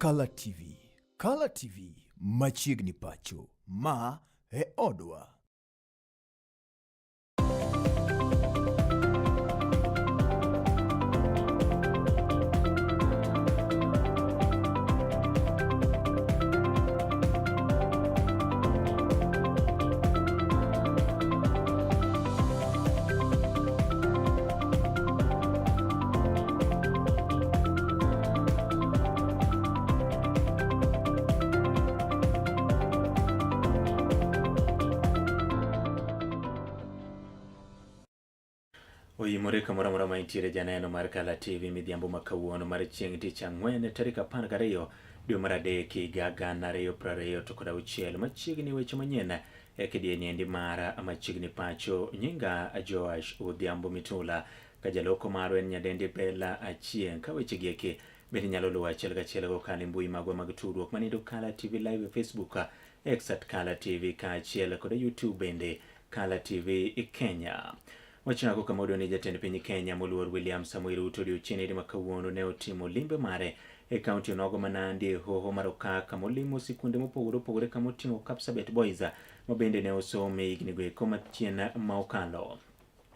Color TV. Color TV, Machiegni Pacho, ma e odwa. Oyimore kamoro mantiere janeno mar Color TV midhiambo ma kawuono mar chieng' tich ang'wen tarik 12 dwe mar adek higa 2020 to kod 6 machiegni weche manyien e kidienyendi mar Machiegni Pacho. Nyinga Joash Odhiambo Mitula ka jaloko marwa en nyadendi Bella Achieng'. Ka weche gi eki bende nyalo luwo achiel kachiel kokalo mbui magwa mag tudruok manindo Color TV live e Facebook, X @Color TV kaachiel kod YouTube bende Color TV Kenya. Wachako kama odwa ni jatend piny Kenya moluor William Samoei Ruto odiochieng' ma kawuono ne otimo limbe mare e kaunti onogo ma Nandi e hoho mar Okaka molimo sikunde mopogore opogore kama oting'o Kapsabet Boys ma bende ne osome higni go eko machien ma okalo.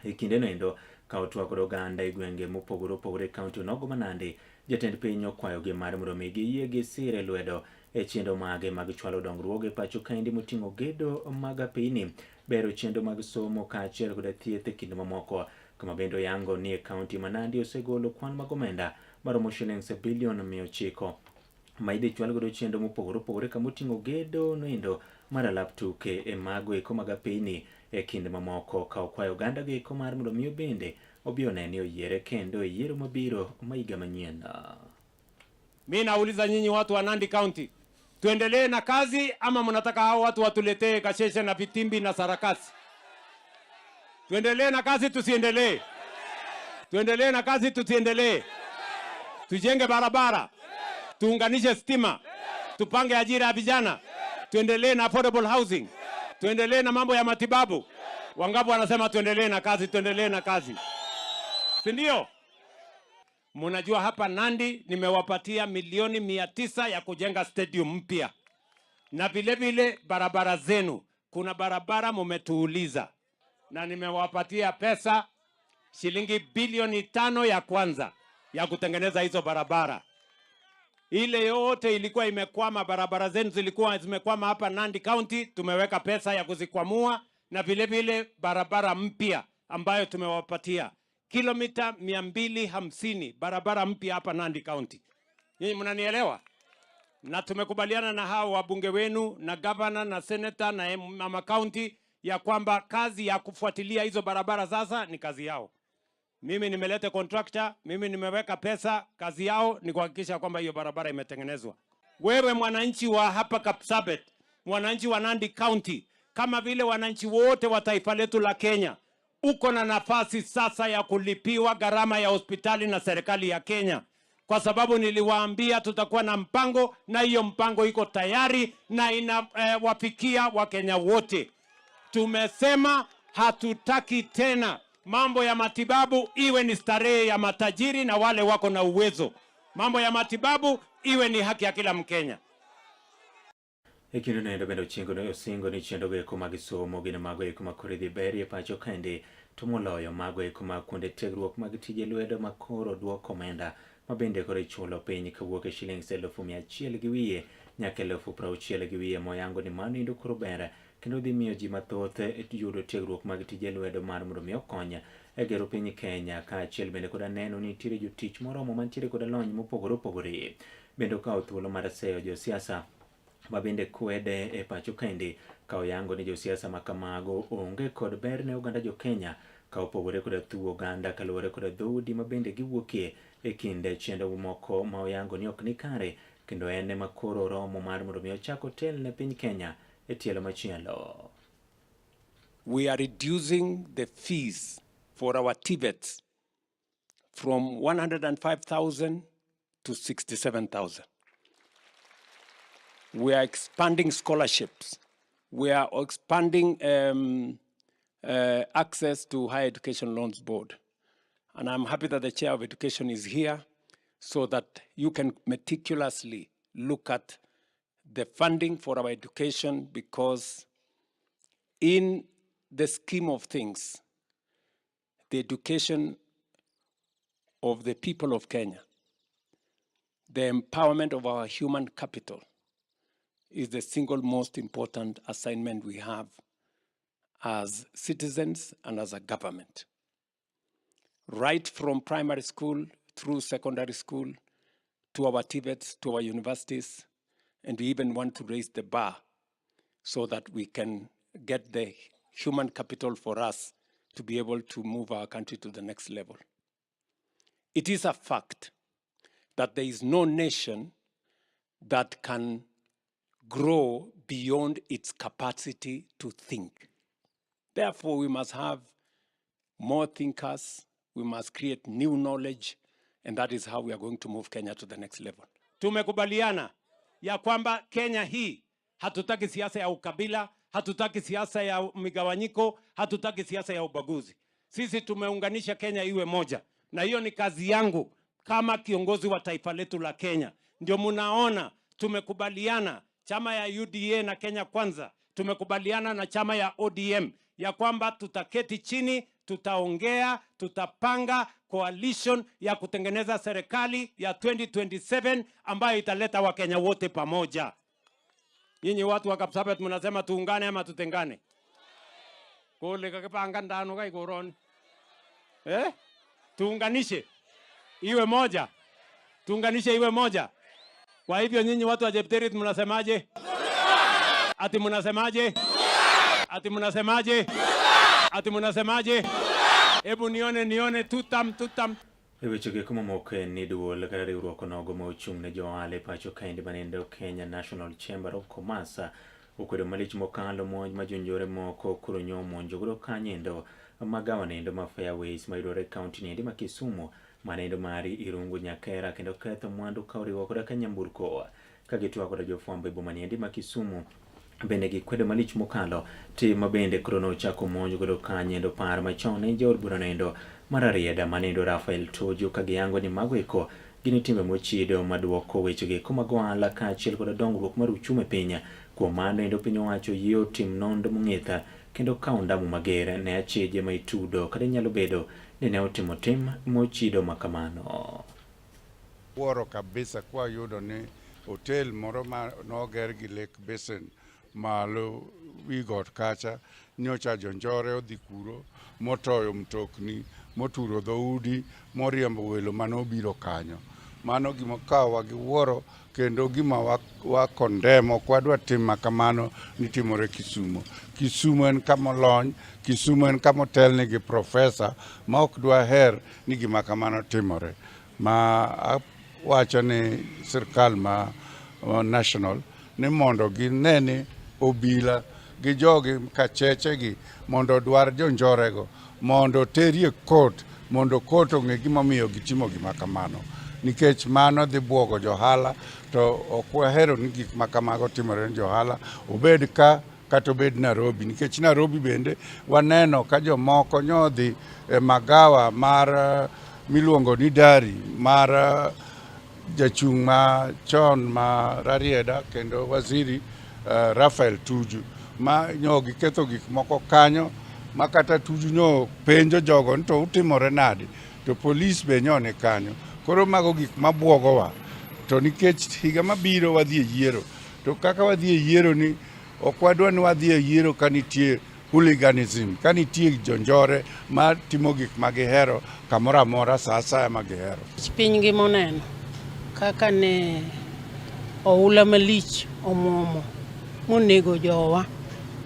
E kinde noendo ka otwak kod oganda e gwenge mopogore opogore e kaunti onogo ma Nandi, jatend piny okwayogi mar mondo omi giyie gi sire lwedo e chendo mage mag chwalo dongruoge pacho kaendi moting'o gedo mag apeyni, bero chendo mag somo kaachiel kod thieth e kinde mamoko. Kama bende oyango ni e kaunti ma Nandi osegolo kwan mag omenda maromo shillings bilion 900 ma idhi chwal godo chendo mopogore opogore kama oting'o gedo noendo mar alap tuke e mago eko mag apeyni e kinde mamoko, ka okwayo oganda go eko mar mondo omi bende obi one ni oyiere kendo e yiero mabiro ma higa manyien. Mimi nauliza nyinyi watu wa Nandi County, tuendelee na kazi ama mnataka hao watu watuletee kasheshe na vitimbi na sarakasi? Tuendelee na kazi tusiendelee? Tuendelee na kazi tusiendelee? Tujenge barabara, tuunganishe stima, tupange ajira ya vijana, tuendelee na affordable housing, tuendelee na mambo ya matibabu. Wangapi wanasema tuendelee na kazi, tuendelee na kazi? Si ndio? Mnajua hapa Nandi nimewapatia milioni 900 ya kujenga stadium mpya. Na vile vile barabara zenu, kuna barabara mumetuuliza na nimewapatia pesa shilingi bilioni 5 ya kwanza ya kutengeneza hizo barabara. Ile yote ilikuwa imekwama, barabara zenu zilikuwa zimekwama hapa Nandi County, tumeweka pesa ya kuzikwamua, na vile vile barabara mpya ambayo tumewapatia kilomita 250 barabara mpya hapa Nandi County. Nyinyi mnanielewa? Na tumekubaliana na hao wabunge wenu na governor na senator na mama county ya kwamba kazi ya kufuatilia hizo barabara sasa ni kazi yao. Mimi nimeleta contractor, mimi nimeweka pesa, kazi yao ni kuhakikisha kwamba hiyo barabara imetengenezwa. Wewe mwananchi wa hapa Kapsabet, mwananchi wa Nandi County, kama vile wananchi wote wa taifa letu la Kenya, uko na nafasi sasa ya kulipiwa gharama ya hospitali na serikali ya Kenya, kwa sababu niliwaambia tutakuwa na mpango, na hiyo mpango iko tayari na inawafikia Wakenya wote. Tumesema hatutaki tena mambo ya matibabu iwe ni starehe ya matajiri na wale wako na uwezo. Mambo ya matibabu iwe ni haki ya kila Mkenya. Ekindo noendo bende ochingo no osingo ni chendo go eko mag somo gin mago eko makoridhi berie pacho kaendi to moloyo mago eko mag kuonde tiegruok mag tije lwedo makoro duoko omenda ma bende koro ichulo piny kawuok e shillings 100,000 gi wiye nyaka 60,000 gi wiye, moyango ni mano indo koro ber kendo dhi miyo ji mathoth yudo tiegruok mag tije lwedo mar mondo mi okony e gero piny Kenya, kaachiel bende koda neno ni nitiere jotich moromo mantiere koda lony mopogore opogore. Bende okawo thuolo mar seyo josiasa ma bende kwede e pacho kaendi ka oyango ni josiasa ma kamago onge kod ber ne oganda jo Kenya ka opogore koda thuo oganda kaluwore koda dhoudi ma bende giwuokie e kinde chendo moko ma oyango ni ok ni kare, kendo en ema koro romo mar mondo mi ochak otel ne piny Kenya e tielo machielo. We are reducing the fees for our TVETs from 105,000 to 67,000. We are expanding scholarships. We are expanding access to Higher Education Loans Board. And I'm happy that the Chair of Education is here so that you can meticulously look at the funding for our education, because in the scheme of things, the education of the people of Kenya, the empowerment of our human capital is the single most important assignment we have as citizens and as a government. Right from primary school through secondary school, to our TVETs, to our universities, and we even want to raise the bar so that we can get the human capital for us to be able to move our country to the next level. It is a fact that there is no nation that can grow beyond its capacity to think. Therefore, we must have more thinkers, we must create new knowledge, and that is how we are going to move Kenya to the next level. Tumekubaliana ya kwamba Kenya hii hatutaki siasa ya ukabila, hatutaki siasa ya migawanyiko, hatutaki siasa ya ubaguzi. Sisi tumeunganisha Kenya iwe moja, na hiyo ni kazi yangu kama kiongozi wa taifa letu la Kenya. Ndio munaona tumekubaliana chama ya UDA na Kenya Kwanza, tumekubaliana na chama ya ODM ya kwamba tutaketi chini, tutaongea, tutapanga coalition ya kutengeneza serikali ya 2027 ambayo italeta Wakenya wote pamoja. Nyinyi watu wa Kapsabet mnasema tuungane ama tutengane? Kule kakipanga ndano kai koroni. Tuunganishe iwe moja. Tuunganishe iwe moja. Kwa hivyo nyinyi watu wa Jepterit mnasemaje? Ati mnasemaje? Ati mnasemaje? Ati mnasemaje? Hebu nione tutam. Weche gi kuma moke ni duol kara riwruok nogo ma ochung' ne johala pacho kaendi manendo Kenya National Chamber of Commerce okwedo malich mokalo monj ma jonjore moko kuro nyomonjo godo kanyendo magawa nendo ma Fairways mayudore kaunti nendi ma Kisumu manendo mari Irungu Nyakera kendo ketho mwandu ka oriwo koda ka nyamburko ka gitwa koda jofwambo e boma nendi ma Kisumu bende gikwedo malich mokalo tim bende kuro nochako monj godo kanyendo par machon ne jod bura nendo mararieda manendo Rafael Tojo kagiyango ni magweko gini timbe mochido maduoko wechegi kuma goala ka achiel koda dongruok mar uchumi piny kuom mano endo piny owacho yio tim nondo mong'itha kendo kawo ndamu mager ne achije ma itudo kada nyalo bedo ni ne otimo tim mochido makamano. Wuoro kabisa kwa yudo ni hotel moro ma noger gi Lake Basin malo wi got kacha nyocha jonjore odhi kuro motoyo mtokni moturo dhoudi moriembo welo manobiro kanyo. Mano gima kawa gi wuoro kendo gima wakondemo kwadwa tim kamano ni timore Kisumu. Kisumu en kama lony, Kisumu en kama otelne gi profesa ma ok dwa her ni gima kamano timore. Ma wacho ni sirkal ma national ni mondo ginene obila gi jogi kacheche gi mondo dwar jonjorego mondo terie court mondo court ong'e gima miyo gitimo gima kamano, nikech mano dhi buogo johala to ok wahero ni gik makamago timore ne johala obed ka kata obed Nairobi, nikech Nairobi bende waneno ka jomoko nyodhi magawa mar miluongo ni Dari mar jachung' ma chon ma Rarieda kendo waziri Rafael Tuju ma nyogi ketho gik moko kanyo makata Tuju nyo penjo jogo to utimore nadi to polis be nyone kanyo. Koro mago gik mabuogowa to nikech higa mabiro wadhi e yiero to kaka wadhi e yiero ni ok wadwa ni wadhi e yiero ka nitie hooliganism, ka nitie jonjore ma timo gik magihero kamoro amora sa asaya magihero. Piny gi moneno kaka ne oula malich omuomo monego jowa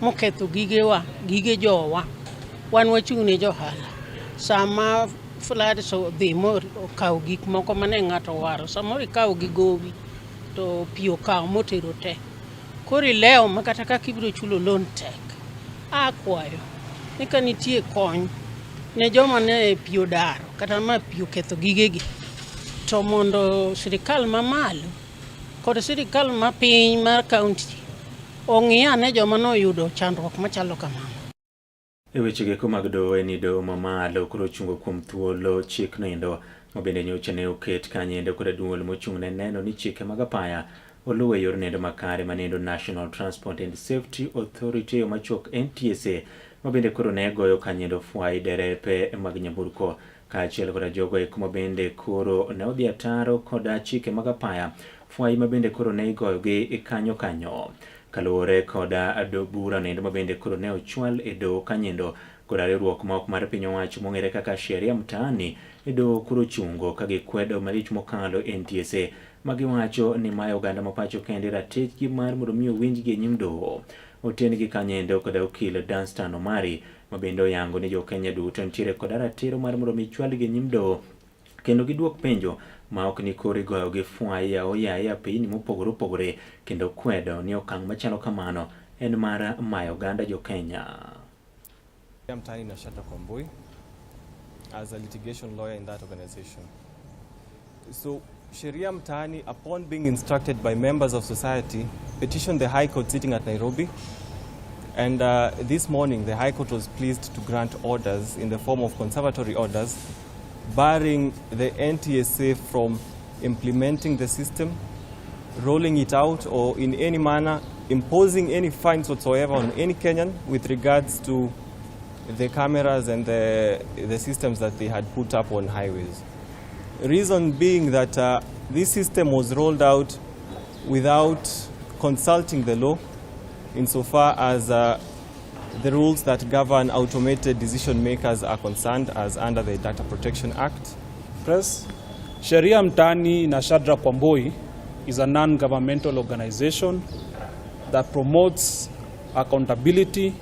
moketho gige jowa, wan wachung' ne johala. Sama flood so dhi mor okaw gik moko mane ng'ato waro, samoro ikaw gi gowi to pi okaw motero te. Kori leo makata kaka ibiro chulo loan tek. Akwayo ni ka nitie kony ne joma ne pi odaro kata ma pi oketho gigegi, to mondo sirikal mamalo kod sirikal ma piny mar kaunti ong'iyane joma noyudo chandruok machalo kamano. E wechegi mag doho en ni doho mamalo koro chungo kuom thuolo chik nindo mabende nyocha ne oket kanyendo kod duol mochung' ne neno ni chike mag apaya oluwe yor nendo makare manendo National Transport and Safety Authority machok NTSA mabende koro ne goyo kanyendo fwai derepe mag nyamburko kaachiel koda jogo eko mabende koro ne odhi ataro koda chike mag apaya fwai mabende koro ne igoyogi kanyo kaluwore koda bura nendo mabende koro ne ochwal e doho kanyendo koda riwruok ma ok mar piny owacho mong'ere kaka sheria mtaani e doho koro chungo ka gikwedo malich mokalo NTSA magiwacho ni mae oganda ma pacho kende ratich mar mondo mi owinjgi e nyim doho. Oten gi kanyendo koda okil Danstan Omari mabende oyango ni jo Kenya duto nitiere koda ratiro mar mondo mi chwalgi e nyim doho kendo giduok penjo ma ok ni koro igoyo gi fwai oyaye apiny mopogore opogore kendo kwedo ni okang' machalo kamano en mar mayo oganda jo Kenya. I'm Tani Nashata Kwambui as a litigation lawyer in that organization. So Sheria Mtaani, upon being instructed by members of society, petitioned the High Court sitting at Nairobi. And this morning, the High Court was pleased to grant orders in the form of conservatory orders, barring the NTSA from implementing the system, rolling it out, or in any manner imposing any fines whatsoever on any Kenyan with regards to the cameras and the systems that they had put up on highways. Reason being that this system was rolled out without consulting the law insofar as the rules that govern automated decision makers are concerned as under the Data Protection Act. Press. Sheria Mtaani Nashadra Kwambui is a non-governmental organization that promotes accountability,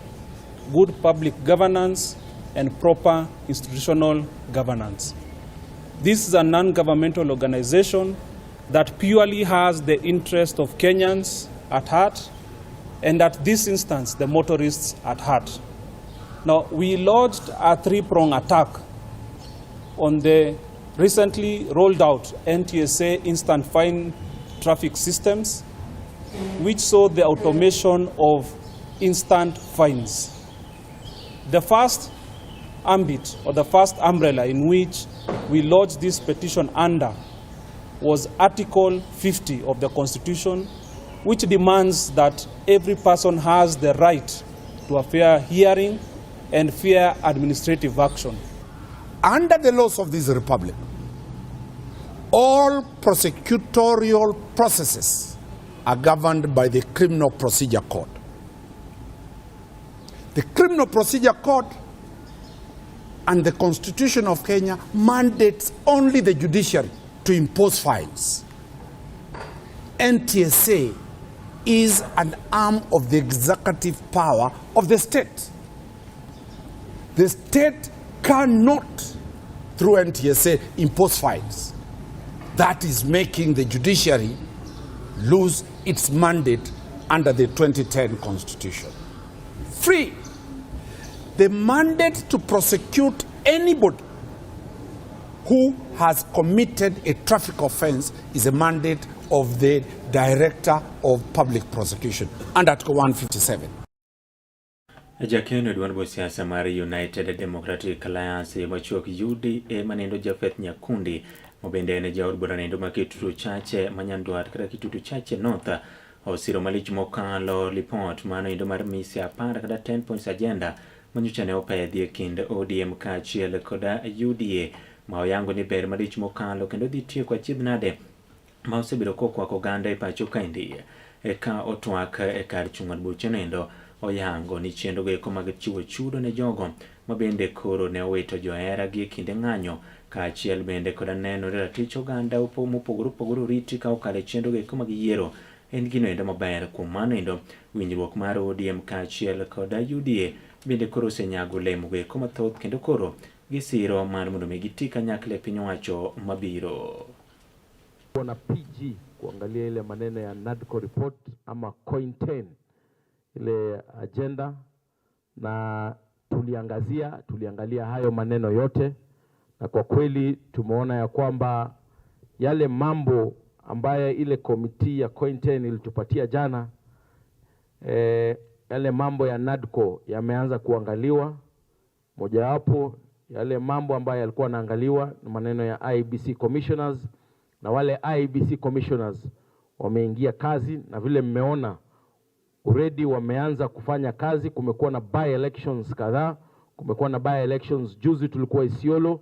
good public governance, and proper institutional governance. This is a non-governmental organization that purely has the interest of Kenyans at heart, and at this instance, the motorists at heart. Now, we lodged a three-pronged attack on the recently rolled out NTSA instant fine traffic systems, which saw the automation of instant fines. The first ambit, or the first umbrella in which we lodged this petition under, was Article 50 of the Constitution, which demands that every person has the right to a fair hearing and fair administrative action. Under the laws of this republic, all prosecutorial processes are governed by the Criminal Procedure Code. The Criminal Procedure Code and the Constitution of Kenya mandates only the judiciary to impose fines. NTSA is an arm of the executive power of the state. The state cannot, through NTSA, impose fines. That is making the judiciary lose its mandate under the 2010 Constitution. Free. The mandate to prosecute anybody who has committed a traffic offense is a mandate of the Director of Public Prosecution under Article 157. Jakeno duan bo siasa mar United Democratic Alliance machuok UDA manendo Jafeth Nyakundi mabende ene jaod bura nendo makitutu chache manyandwat kata kitutu chache North osiro malich mokalo report mano indo mar misi apar kada 10 points agenda manyocha ne opedhi e kind ODM kaachiel koda UDA ma oyango ni ber malich mokalo kendo dhi tiyo kwa chibnade ma osebiro kokwako oganda e pacho kaendi eka otwak e kar chung'ad buche nendo oyango ni chenro go eko mag chiwo chudo ne jogo mabende koro ne owito johera gi kinde ng'anyo kaachiel bende koda neno ratich oganda mopogore opogore riti ka okale chenro go eko mag yiero en gino endo maber kuom mano endo winjruok mar ODM kaachiel koda UDA bende koro osenyago olemo go eko mathoth kendo koro gisiro mar mondo mi giti kanyakla e piny owacho mabiro. Wana PG kuangalia ile maneno ya NADCO report ama coin 10 ile agenda, na tuliangalia hayo maneno yote, na kwa kweli tumeona ya kwamba yale mambo ambaye ile komiti ya coin 10 ilitupatia jana, yale mambo ya NADCO yameanza kuangaliwa. Mojawapo yale mambo ambayo yalikuwa naangaliwa na maneno ya IBC commissioners, na wale IBC commissioners wameingia kazi, na vile mmeona already wameanza kufanya kazi. Kumekuwa na by elections kadhaa, kumekuwa na by elections juzi tulikuwa Isiolo,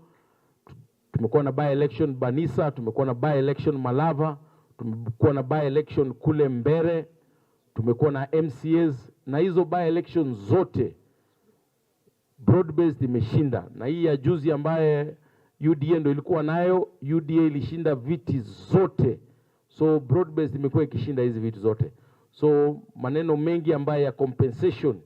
tumekuwa na by election Banisa, tumekuwa na by election Malava, tumekuwa na by election kule Mbere, tumekuwa na MCAs, na hizo by elections zote broad based imeshinda. Na hii ya juzi ambaye UDA ndio ilikuwa nayo, UDA ilishinda viti zote. So broad based imekuwa ikishinda hizi viti zote. So maneno mengi ambayo ya compensation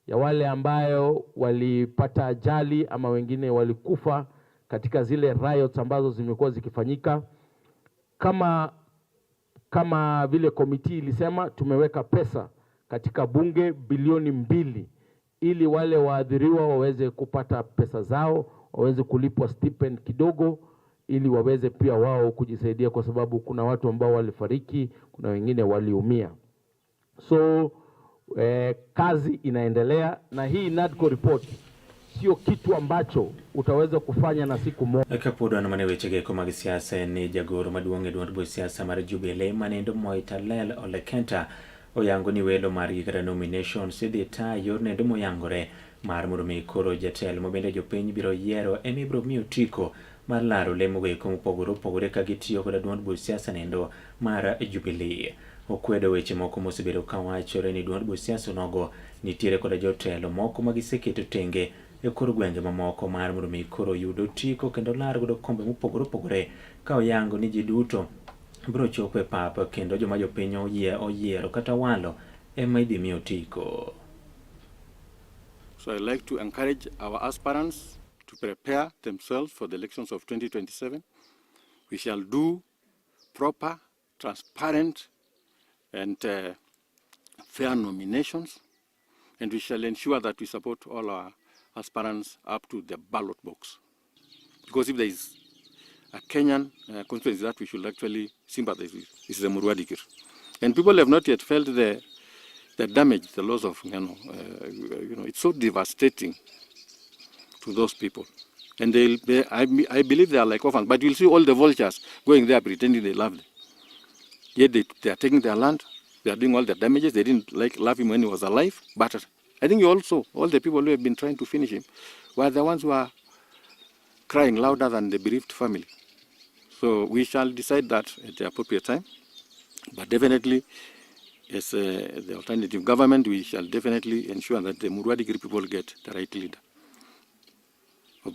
ya wale ambayo walipata ajali ama wengine walikufa katika zile riots ambazo zimekuwa zikifanyika, kama vile komiti ilisema, tumeweka pesa katika bunge bilioni 2 ili wale waadhiriwa waweze kupata pesa zao, waweze kulipwa stipend kidogo, ili waweze pia wao kujisaidia, kwa sababu kuna watu ambao walifariki, kuna wengine waliumia. So kazi inaendelea, na hii NADCO report sio kitu ambacho utaweza kufanya na siku moja. Kapodo na mane weche geko mag siasa ni jagoro maduong' e duond siasa mar Jubilee Manendo Moitalel Ole Kenta oyango ni welo mar higara nominations idhi tayo nendo moyangore mar mondo mi koro jatelo mabende jopiny biro yiero emi biro miyo tiko mar laro lemo weko mopogore opogore ka gitiyo kod duond siasa nendo mar Jubilee. Okwedo weche moko mosebedo kawachore ni duond siasa nogo nitiere kod jotelo moko magiseketo tenge e kor gwenge mamoko mar mondo mi koro yudo tiko kendo lar godo kombe mopogore opogore ka oyango ni ji duto biro chopo e pap kendo joma jopiny oyiero kata walo ema idhi miyo tiko. So I'd like to encourage our aspirants to prepare themselves for the elections of 2027. We shall do proper, transparent and fair nominations, and we shall ensure that we support all our aspirants up to the ballot box. Because if there is a Kenyan constituency that we should actually sympathize with, this is the Murwadikir. And people have not yet felt the damage, the loss of Ngano. It's so devastating to those people. And I believe they are like orphans, but you'll see all the vultures going there pretending they love them. Yet they are taking their land, they are doing all the damages. They didn't love him when he was alive, but I think also all the people who have been trying to finish him were the ones who are crying louder than the bereaved family. So we shall decide that at the appropriate time, but definitely as the alternative government, we shall definitely ensure that the Murwadikiri people get the right leader.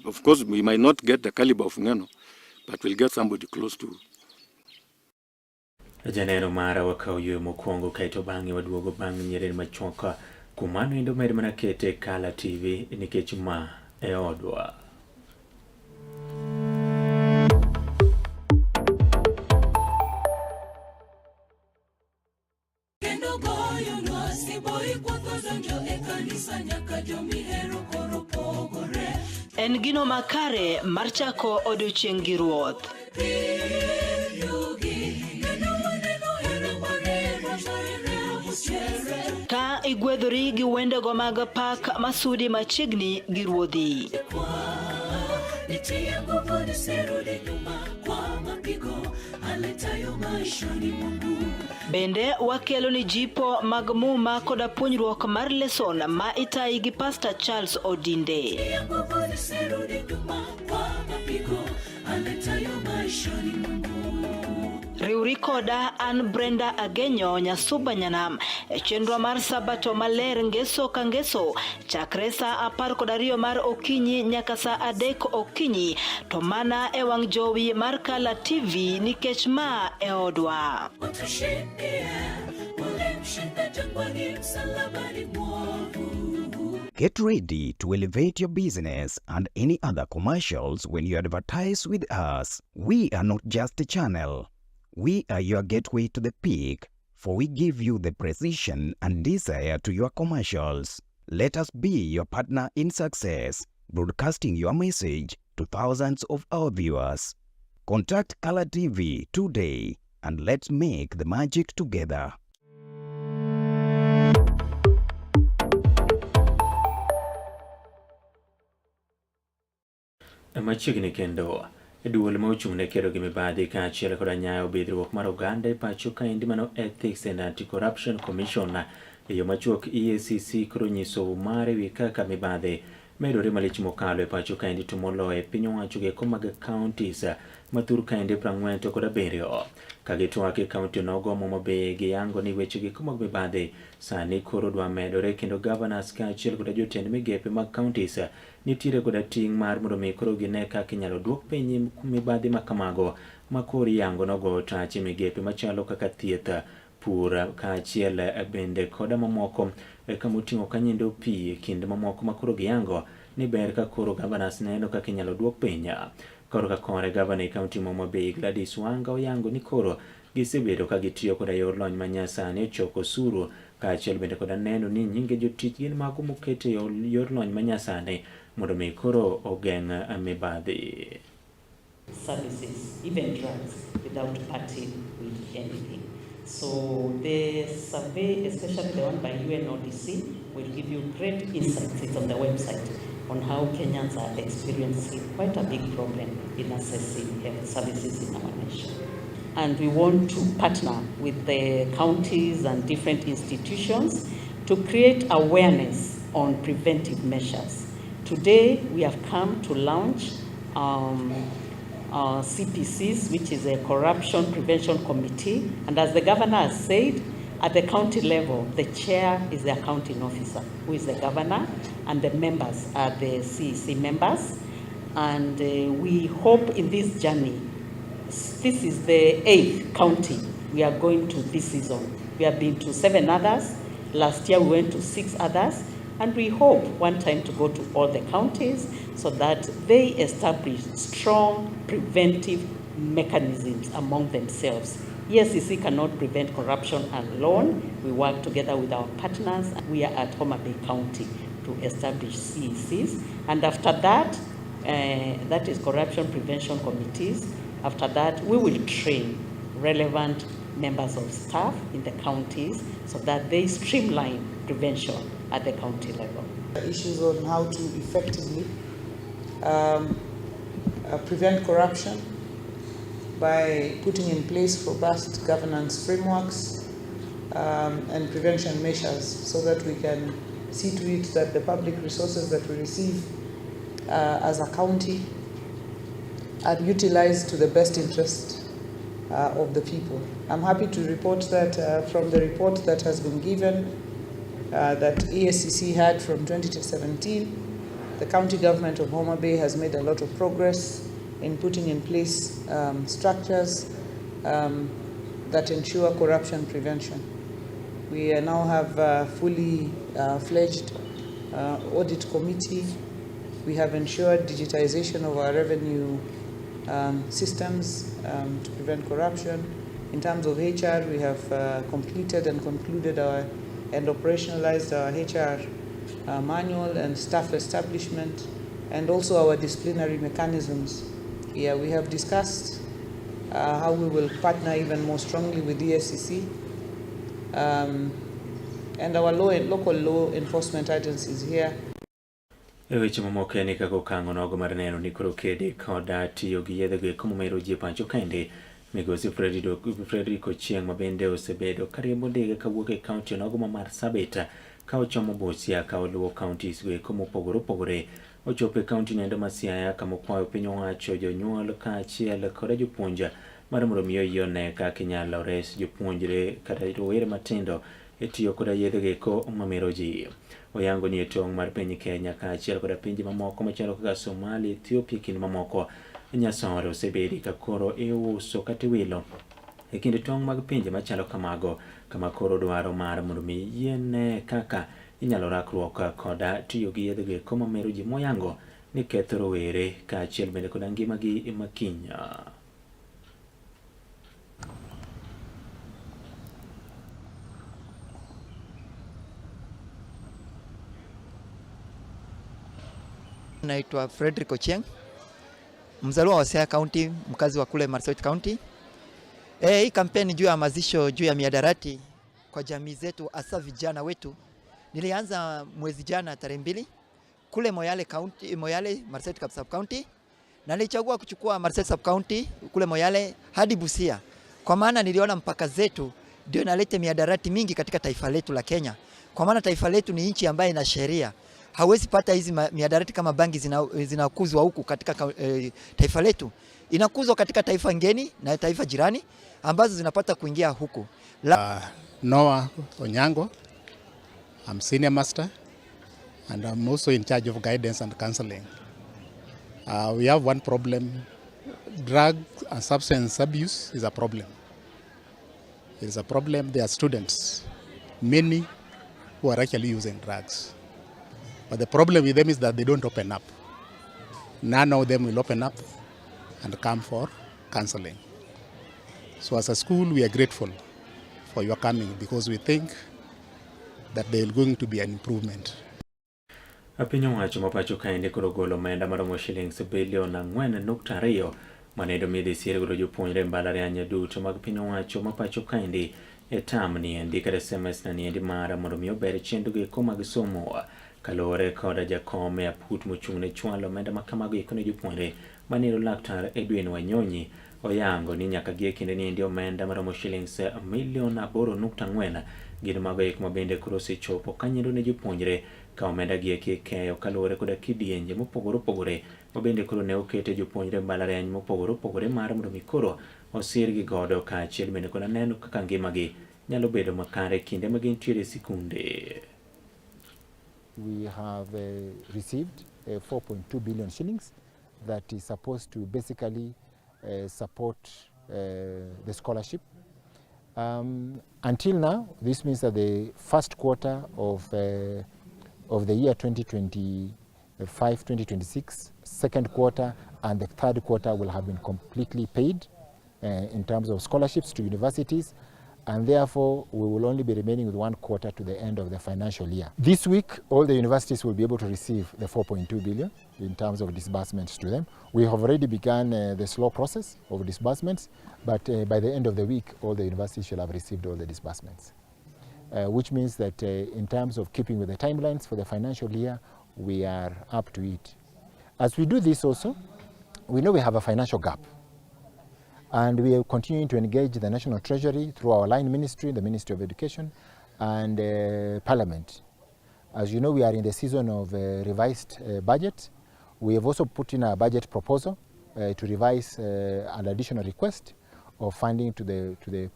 Of course, we might not get the caliber of Ngano, but we'll get somebody close to. Janeno mara wakauyo mokwongo kaito bangi waduogo bangi nyereni machoka kumano indo meri manakete Kala TV nikech ma e odwa. En gino makare mar chako odiochieng' gi ruoth. Ka igwedhori gi wendego mag pak masudi machiegni gi ruodhi. Bende wakelo ni jipo mag muma koda puonjruok mar leson ma itayi gi Pastor Charles Odinde. Riuri koda an Brenda Agenyo Nyasuba Nyanam chenro mar sabato maler ngeso ka ngeso chakre sa 12 mar okinyi nyaka sa 3 okinyi to mana e wang' jowi mar Kala TV nikech ma e odwa. Get ready to elevate your business and any other commercials when you advertise with us. We are not just a channel. We are your gateway to the peak, for we give you the precision and desire to your commercials. Let us be your partner in success, broadcasting your message to thousands of our viewers. Contact Kala TV today and let's make the magic together. Machiegni kendo Duol ma ochung'ne kedo gi mibadhi kaachiel koda nyayo bidhruok mar oganda e pacho kaendi mano Ethics and Anti-Corruption Commission e yo machuok EACC koro nyiso mare wi kaka mibadhi medore malich mokalo e pacho kaendi to moloyo e piny owacho gi mag counties mathur kaendi 40 to koda 7 ka gitwak e kaunti nogo Homa Bay giyango ni weche gi mag mibadhi sani koro dwa medore kendo governors kaachiel koda jotend migepe mag counties nitiere koda ting' mar mondo mi koro gine kaka inyalo duok piny mibadhi makamago ma koro yango nogo tache migepe machalo kaka thieth, pur kaachiel bende koda mamoko kamoting'o kanyindo pi kinde mamoko ma koro giyango ni ber ka koro governors neno kaka inyalo duok piny. Koro ka kore gavana e kaunti ma Homa Bay Gladys Wanga oyango ni koro gisebedo ka gitiyo koda yor lony manyasani e choko osuru kaachiel bende koda neno ni nyinge jotich gin mago moket e yor lony manyasani mondo mi koro ogeng' mibadhi. Services, even drugs, without parting with anything. So the survey, especially the one by UNODC, will give you great insights. It's on the website on how Kenyans are experiencing quite a big problem in accessing health services in our nation. And we want to partner with the counties and different institutions to create awareness on preventive measures. Today, we have come to launch CPCs, which is a Corruption Prevention Committee. And as the governor has said, at the county level, the chair is the accounting officer, who is the governor, and the members are the CEC members. And we hope in this journey, this is the 8th county we are going to this season. We have been to 7 others. Last year we went to 6 others. And we hope one time to go to all the counties so that they establish strong preventive mechanisms among themselves. EACC cannot prevent corruption alone. We work together with our partners. We are at Homa Bay County to establish CECs. And after that, that is Corruption Prevention Committees. After that, we will train relevant members of staff in the counties so that they streamline prevention at the county level. Issues on how to effectively prevent corruption by putting in place robust governance frameworks and prevention measures so that we can see to it that the public resources that we receive as a county are utilized to the best interest of the people. I'm happy to report that from the report that has been given that EACC had from 2017, the county government of Homa Bay has made a lot of progress in putting in place structures that ensure corruption prevention. We now have a fully fledged audit committee. We have ensured digitization of our revenue systems to prevent corruption. In terms of HR, we have completed and concluded and operationalized our HR manual and staff establishment, and also our disciplinary mechanisms. Yeah, we have discussed how we will partner even more strongly with the EACC and our local law enforcement agencies here. Weche mamoko ni kaka okang'o nogo mar neno ni koro kede koda tiyo gi yedhe go eko momero ji e pacho kaendi. Migosi Frederick Ochieng' ma bende osebedo kariembo ndege kawuok e kaunti nogo ma Marsabit ka ochomo Busia ka oluwo counties go eko mopogore opogore. Ochopo e kaunti nendo ma Siaya kama okwayo piny owacho jonyuol kaachiel koda jopuonj mar mondo mi oyiene kaka inyalo res jopuonjre kata rowere matindo e tiyo koda yedhe go eko mamero ji. Oyango ni e tong' mar piny Kenya kaachiel koda pinje mamoko machalo kaka Somalia, Ethiopia kendo mamoko nyasore osebedi ka koro iuso kata iwilo e kind tong' mag pinje machalo kamago kama koro dwaro mar mondo mi yiene kaka inyalo rakruok koda tiyo gi yedhe go eko mamero ji moyango ni ketho rowere kaachiel bende koda ngimagi makiny. Naitwa Frederick Ochieng', mzaliwa wa Siaya County, mkazi wa kule Marsabit County. Hii kampeni juu ya mazisho juu ya miadarati kwa jamii zetu hasa vijana wetu nilianza mwezi jana tarehe 2 kule Moyale County, Moyale Marsabit Sub County, na nilichagua kuchukua Marsabit sub county kule Moyale hadi Busia, kwa maana niliona mpaka zetu ndio inaleta miadarati mingi katika taifa letu la Kenya, kwa maana taifa letu ni nchi ambayo ina sheria. Hawezi pata hizi miadarati kama bangi zinakuzwa huku katika taifa letu, inakuzwa katika taifa ngeni na taifa jirani ambazo zinapata kuingia huku. Noah Onyango, I'm senior master and I'm also in charge of guidance and counseling. We have one problem. Drug and substance abuse is a problem. It is a problem. There are students, many who are actually using drugs. But the problem with them is that they don't open up. None of them will open up and come for counseling. So as a school, we are grateful for your coming because we think that there is going to be an improvement. Piny owacho ma pacho kaende koro golo omenda maromo shillings bilion 4.2 manedo midhisiere godo jopuonjre mbalariany duto mag piny owacho ma pacho kaende e tam niendi kata SMS na niendi mara mondo mi ober chendogo eko mag somo kalore koda jakom e aput mochung' ne chwalo omenda ma kamago eko ne jopuonjre maneno Laktar Edwin Wanyonyi oyango ni nyaka gie kinde niendi omenda maromo shillings milion 8.4 gin mago eko mabende koro osechopo kanyendo ne jopuonjre ka omenda gie keyo kalore koda kidienje mopogore opogore mabende koro ne okete jopuonjre mbalariany mopogore opogore mar mondo mi koro osirgi godo kaachiel bende koda neno kaka ngimagi nyalo bedo makare kinde ma gintiere sikunde. We have received 4.2 billion shillings that is supposed to basically support the scholarship. Until now, this means that the first quarter of the year 2025-2026, second quarter and the third quarter will have been completely paid in terms of scholarships to universities, and therefore we will only be remaining with one quarter to the end of the financial year. This week, all the universities will be able to receive the 4.2 billion in terms of disbursements to them. We have already begun the slow process of disbursements, but by the end of the week, all the universities shall have received all the disbursements. Which means that in terms of keeping with the timelines for the financial year, we are up to it. As we do this also, we know we have a financial gap. And we are continuing to engage the National Treasury through our line ministry, the Ministry of Education, and Parliament. As you know, we are in the season of revised budget. We have also put in a budget proposal to revise an additional request of funding to the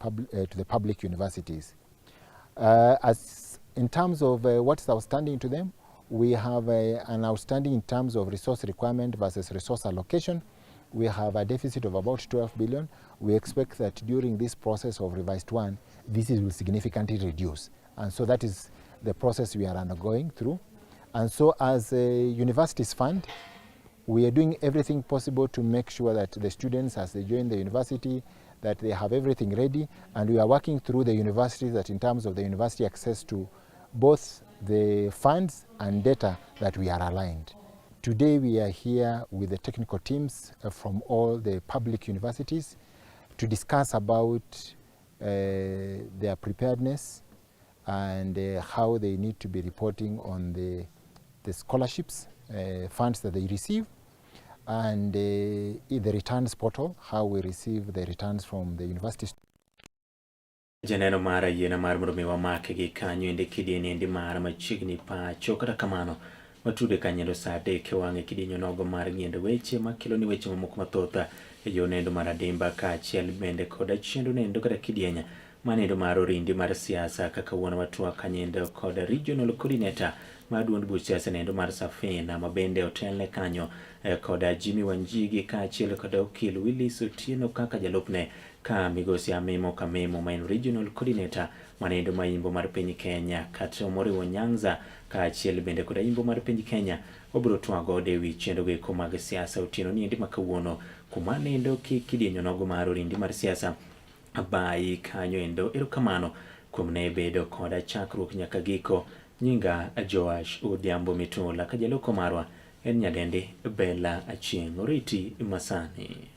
public universities. As in terms of what's outstanding to them, we have an outstanding in terms of resource requirement versus resource allocation. We have a deficit of about 12 billion. We expect that during this process of revised one, this will significantly reduce. And so that is the process we are undergoing through. And so as a universities fund, we are doing everything possible to make sure that the students, as they join the university, that they have everything ready. And we are working through the universities that in terms of the university access to both the funds and data that we are aligned. Today we are here with the technical teams from all the public universities to discuss about their preparedness and how they need to be reporting on the scholarships, funds that they receive, and the returns portal, how we receive the returns from the universities. Janeno mara yena mar mondo mi wamake gi kanyo ende kidieni endi mara machiegni pacho kata kamano watude kanyendo saa 3 wang'e kidienyo nogo mar ng'iende weche makelo ni weche mamoko mathoth e yo nendo mar adimba kaachiel bende koda chendo nendo kata kidienya manendo mar orindi mar siasa kaka wuon watwa kanyendo koda regional coordinator mar duond buch siasa nendo mar Safina mabende otelne kanyo koda Jimmy Wanjigi kaachiel koda okil Willis Otieno kaka jalupne ka migosi Amimo Kamimo main regional coordinator manendo maimbo mar piny Kenya kata moriwo Nyanza kaachiel bende koda imbo mar piny Kenya obro twago dewi chendo go mag siasa Otieno ni endi makawuono kuma nendo kidienyo nogo mar orindi mar siasa abai kanyo endo erokamano kuom ne bedo koda chakruok nyaka giko. Nyinga Joash Odhiambo Mitula kajaloko marwa en nyadendi Bella Achieng' oriti masani.